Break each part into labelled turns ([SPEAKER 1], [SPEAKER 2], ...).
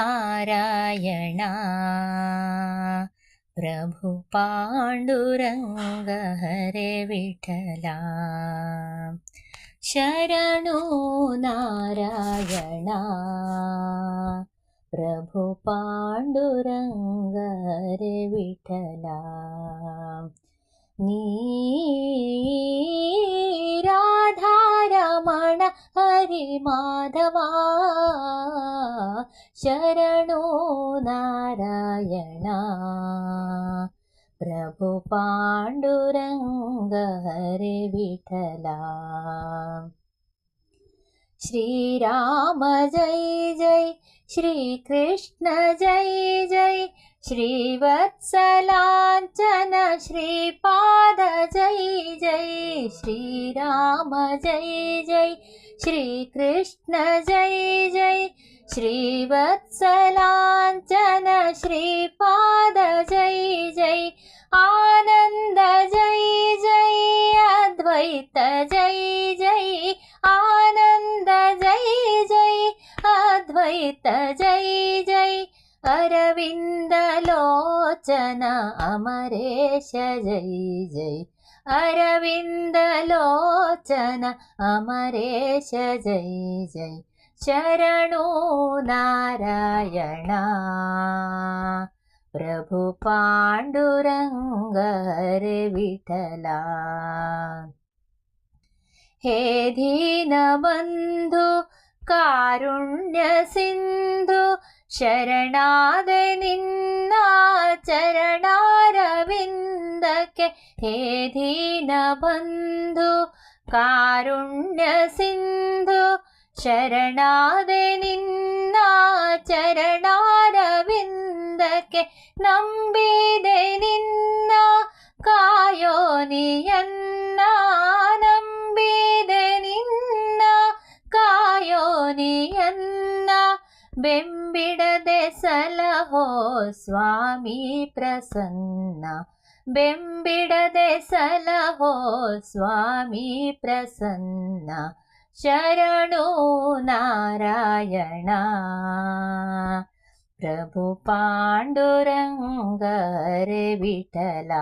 [SPEAKER 1] नारायण प्रभु पाण्डुरङ्ग हरे विठला शरणो नारायण प्रभु पाण्डुरङ्ग हरे विठला राधारमण हरि माधवा शरणो नारायण प्रभु पाण्डुरङ्ग हरे विठला श्रीराम जय जय श्रीकृष्ण जय जय श्रीवत्सलाञ्चन श्रीपाद जय जय श्रीराम जय जय श्रीकृष्ण जय जय श्रीवत्सलाञ्चन श्रीपाद जय जय आनन्द जय जय अद्वैत जय जय आनन्द जय जय अद्वैत जय जय अरविन्द लोचन अमरेश जय जय अरविन्द लोचन अमरेश जय जय शरणो नारायण प्रभु पाण्डुरङ्ग हरे विठला हे दीनबन्धु कारुण्य सिन्धु शरणागै निन्न चरणारविन्दके हे दीनबन्धु कारुण्य सिन्धु शरणागै निन्न चरणारविन्दके ನಂಬಿದೆ ನಿನ್ನ ಕಾಯೋ ನೀಯನ್ನ ನಂಬಿದೆ ನಿನ್ನ ಕಾಯೋ ನೀಯನ್ನ ಬೆಂಬಿಡದೆ ಸಲಹೋ ಸ್ವಾಮಿ ಪ್ರಸನ್ನ ಬೆಂಬಿಡದೆ ಸಲಹೋ ಸ್ವಾಮಿ ಪ್ರಸನ್ನ ಶರಣೋ ನಾರಾಯಣ प्रभु पाण्डुरङ्ग हरे विठला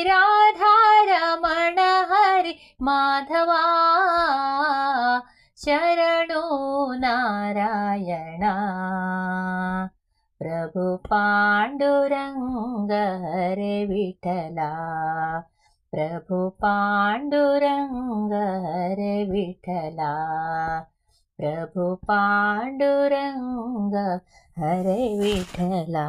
[SPEAKER 1] राधारमण हरि माधवा शरणो नारायण प्रभु पाण्डुरङ्ग हरे विठला प्रभु पाण्डुरङ्ग हरे विठला प्रभु पाण्डुरङ्ग हरे विठला।